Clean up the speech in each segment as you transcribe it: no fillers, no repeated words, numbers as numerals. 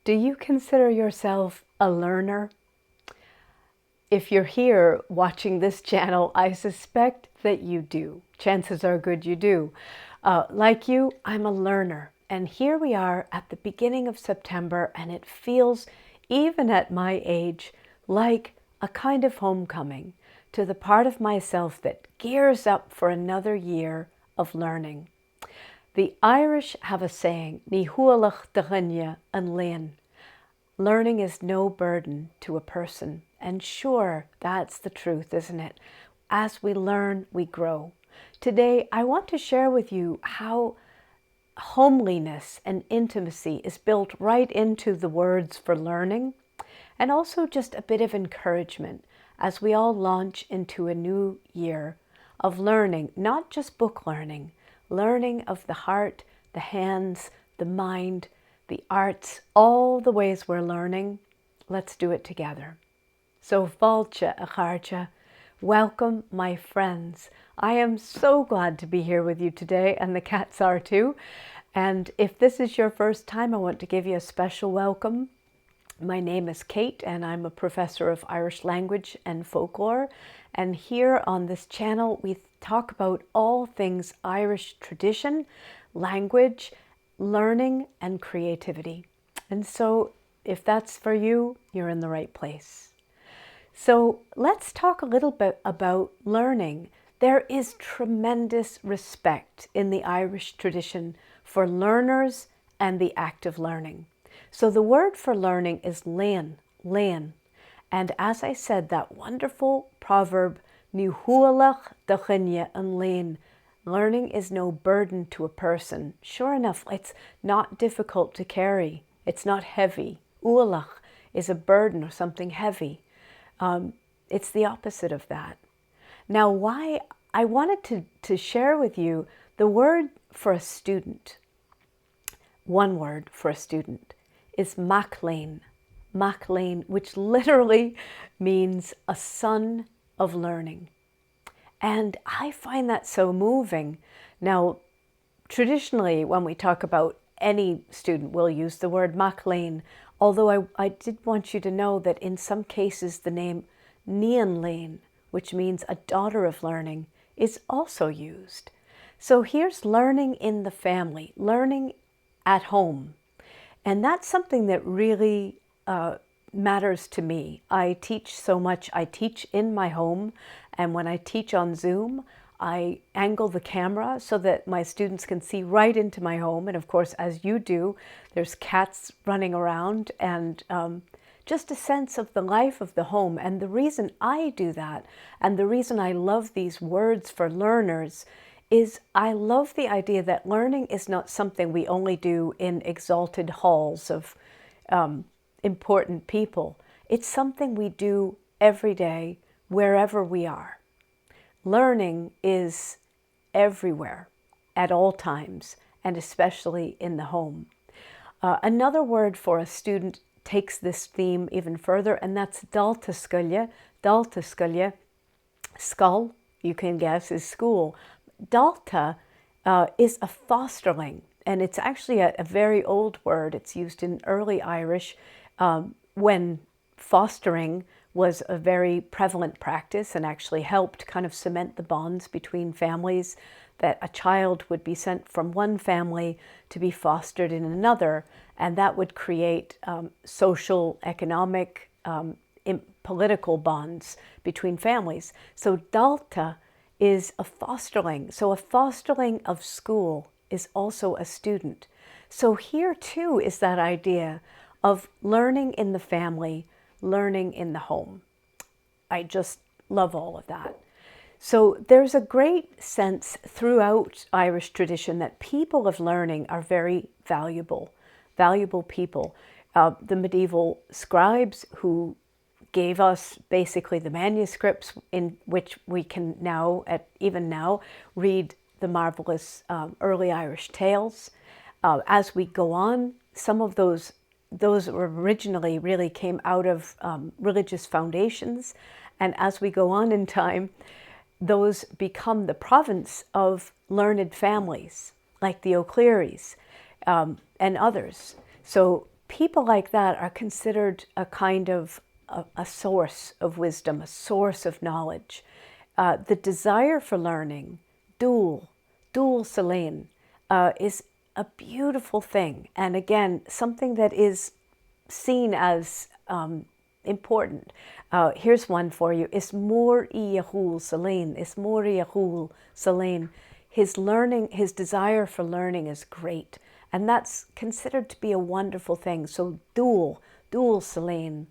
Do you consider yourself a learner? If you're here watching this channel, I suspect that you do. Chances are good you do. Like you, I'm a learner. And here we are at the beginning of September, and it feels, even at my age, like a kind of homecoming to the part of myself that gears up for another year of learning. The Irish have a saying, ní hualach dhuine an Léann. Learning is no burden to a person. And sure, that's the truth, isn't it? As we learn, we grow. Today, I want to share with you how homeliness and intimacy is built right into the words for learning, and also just a bit of encouragement as we all launch into a new year of learning, not just book learning, learning of the heart, the hands, the mind, the arts, all the ways we're learning. Let's do it together. So, Fáilte a Chairde, welcome my friends. I am so glad to be here with you today, and the cats are too. And if this is your first time, I want to give you a special welcome. My name is Kate, and I'm a professor of Irish language and folklore. And here on this channel, we talk about all things Irish tradition, language, learning, and creativity. And so if that's for you, you're in the right place. So let's talk a little bit about learning. There is tremendous respect in the Irish tradition for learners and the act of learning. So the word for learning is Léann, Léann. And as I said, that wonderful proverb, ní hualach dhuine an Léann, learning is no burden to a person. Sure enough, it's not difficult to carry. It's not heavy. Hualach is a burden or something heavy. It's the opposite of that. Now, why I wanted to share with you the word for a student. One word for a student is machlainn, machlainn, which literally means a son of learning. And I find that so moving. Now, traditionally, when we talk about any student, we'll use the word machlainn, although I did want you to know that in some cases the name Léann, which means a daughter of learning, is also used. So here's learning in the family, learning at home. And that's something that really matters to me. I teach so much. I teach in my home, and when I teach on Zoom, I angle the camera so that my students can see right into my home. And of course, as you do, there's cats running around and just a sense of the life of the home. And the reason I do that, and the reason I love these words for learners, is I love the idea that learning is not something we only do in exalted halls of important people. It's something we do every day, wherever we are. Learning is everywhere, at all times, and especially in the home. Another word for a student takes this theme even further, and that's dalta scoile. Dalta scoile, skull, you can guess, is school. Dalta is a fosterling, and it's actually a very old word. It's used in early Irish when fostering was a very prevalent practice and actually helped kind of cement the bonds between families, that a child would be sent from one family to be fostered in another, and that would create social, economic, political bonds between families. So dalta is a fosterling. So a fosterling of school is also a student. So here too is that idea of learning in the family, learning in the home. I just love all of that. So there's a great sense throughout Irish tradition that people of learning are very valuable people. The medieval scribes who gave us basically the manuscripts in which we can now, even now, read the marvelous early Irish tales. As we go on, some of those originally really came out of religious foundations, and as we go on in time, those become the province of learned families, like the O'Clearys and others. So people like that are considered a kind of a source of wisdom, a source of knowledge. The desire for learning, dúil Léann, is a beautiful thing. And again, something that is seen as important. Here's one for you. Is mhór Léann. Is mhór Léann. His learning, his desire for learning is great. And that's considered to be a wonderful thing. So dúil Léann,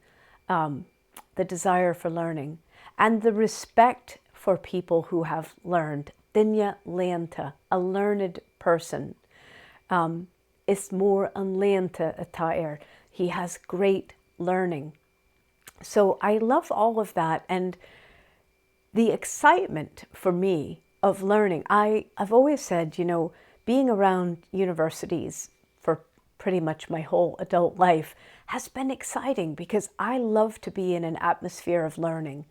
the desire for learning. And the respect for people who have learned. Dhuine léanta, a learned person. Is mhór léanta atá. He has great learning. So I love all of that. And the excitement for me of learning, I've always said, you know, being around universities for pretty much my whole adult life has been exciting because I love to be in an atmosphere of learning.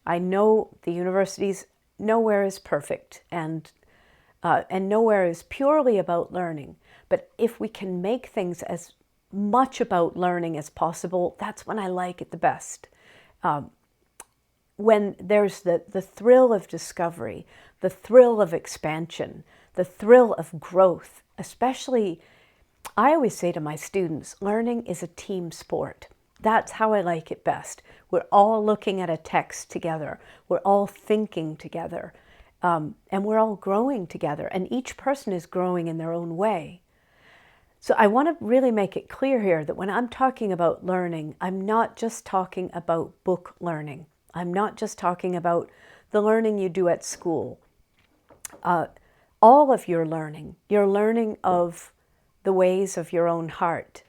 I know the universities, nowhere is perfect and nowhere is purely about learning. But if we can make things as much about learning as possible, that's when I like it the best. When there's the thrill of discovery, the thrill of expansion, the thrill of growth, especially, I always say to my students, learning is a team sport. That's how I like it best. We're all looking at a text together. We're all thinking together. And we're all growing together. And each person is growing in their own way. So I want to really make it clear here that when I'm talking about learning, I'm not just talking about book learning. I'm not just talking about the learning you do at school. All of your learning of the ways of your own heart.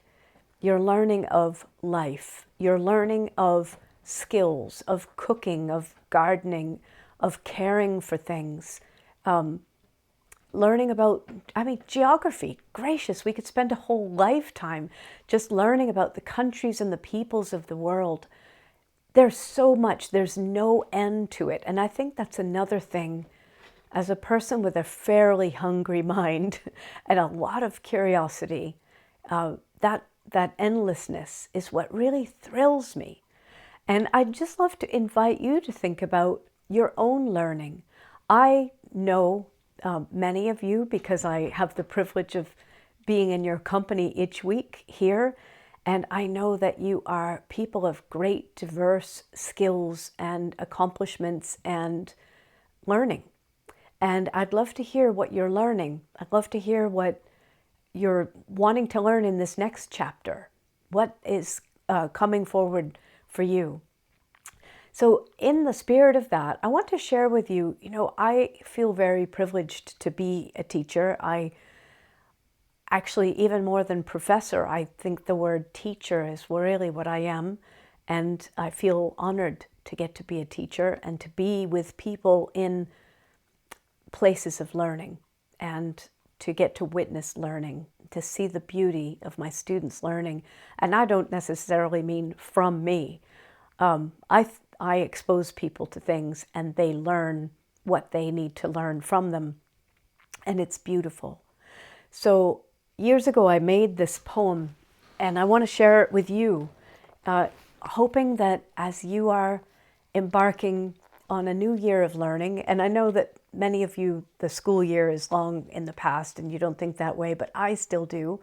You're learning of life. You're learning of skills, of cooking, of gardening, of caring for things. Learning about, geography. Gracious, we could spend a whole lifetime just learning about the countries and the peoples of the world. There's so much, there's no end to it. And I think that's another thing, as a person with a fairly hungry mind and a lot of curiosity, that endlessness is what really thrills me. And I'd just love to invite you to think about your own learning. I know many of you because I have the privilege of being in your company each week here. And I know that you are people of great diverse skills and accomplishments and learning. And I'd love to hear what you're learning. I'd love to hear what you're wanting to learn in this next chapter. What is coming forward for you? So in the spirit of that, I want to share with you, I feel very privileged to be a teacher. I actually, even more than professor, I think the word teacher is really what I am. And I feel honored to get to be a teacher and to be with people in places of learning and to get to witness learning, to see the beauty of my students learning. And I don't necessarily mean from me. I expose people to things and they learn what they need to learn from them. And it's beautiful. So years ago, I made this poem and I want to share it with you, hoping that as you are embarking on a new year of learning, and I know that many of you, the school year is long in the past and you don't think that way, but I still do.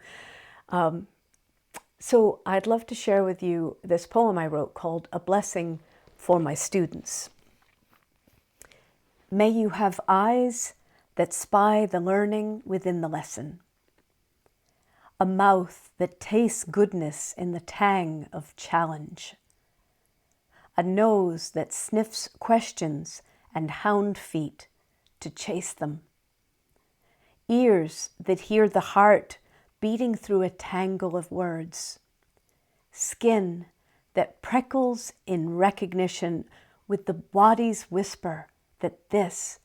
So I'd love to share with you this poem I wrote called A Blessing for My Students. May you have eyes that spy the learning within the lesson, a mouth that tastes goodness in the tang of challenge, a nose that sniffs questions and hound feet to chase them, ears that hear the heart beating through a tangle of words, skin that prickles in recognition with the body's whisper that this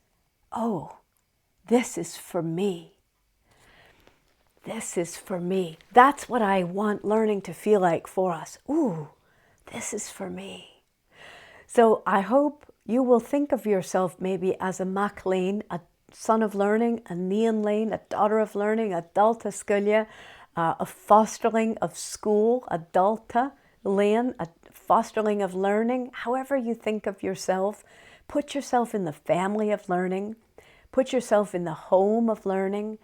is for me. This is for me. That's what I want learning to feel like for us. Ooh, this is for me. So I hope you will think of yourself maybe as a Mac Léann, a son of learning, a Léann Léann, a daughter of learning, a Dalta Sculla, a fostering of school, adulta, Léann, a fostering of learning, however you think of yourself. Put yourself in the family of learning. Put yourself in the home of learning.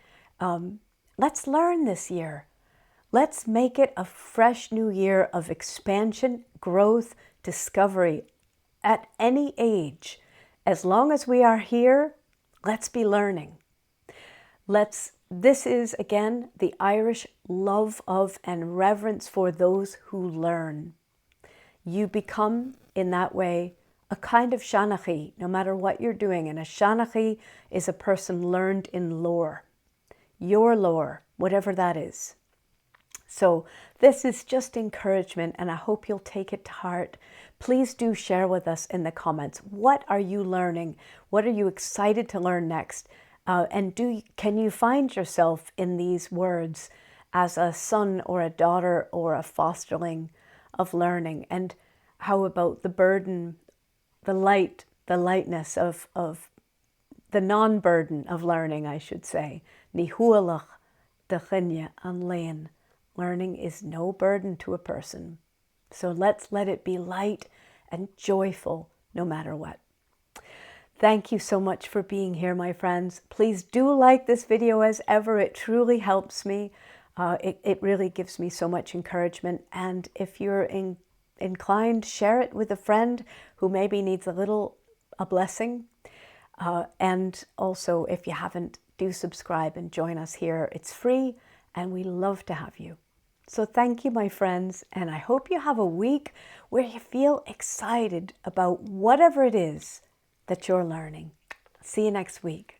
Let's learn this year. Let's make it a fresh new year of expansion, growth, discovery at any age. As long as we are here, let's be learning. This is, again, the Irish love of and reverence for those who learn. You become, in that way, a kind of seanchaí, no matter what you're doing. And a seanchaí is a person learned in lore. Your lore, whatever that is. So this is just encouragement, and I hope you'll take it to heart. Please do share with us in the comments. What are you learning? What are you excited to learn next? And can you find yourself in these words as a son or a daughter or a fosterling of learning? And how about the burden, the lightness of the non-burden of learning, I should say. Ní hualach, dhuine an Léann. Learning is no burden to a person. So let's let it be light and joyful no matter what. Thank you so much for being here, my friends. Please do like this video as ever. It truly helps me. It really gives me so much encouragement. And if you're inclined, share it with a friend who maybe needs a blessing. And also, if you haven't, do subscribe and join us here. It's free and we love to have you. So thank you, my friends, and I hope you have a week where you feel excited about whatever it is that you're learning. See you next week.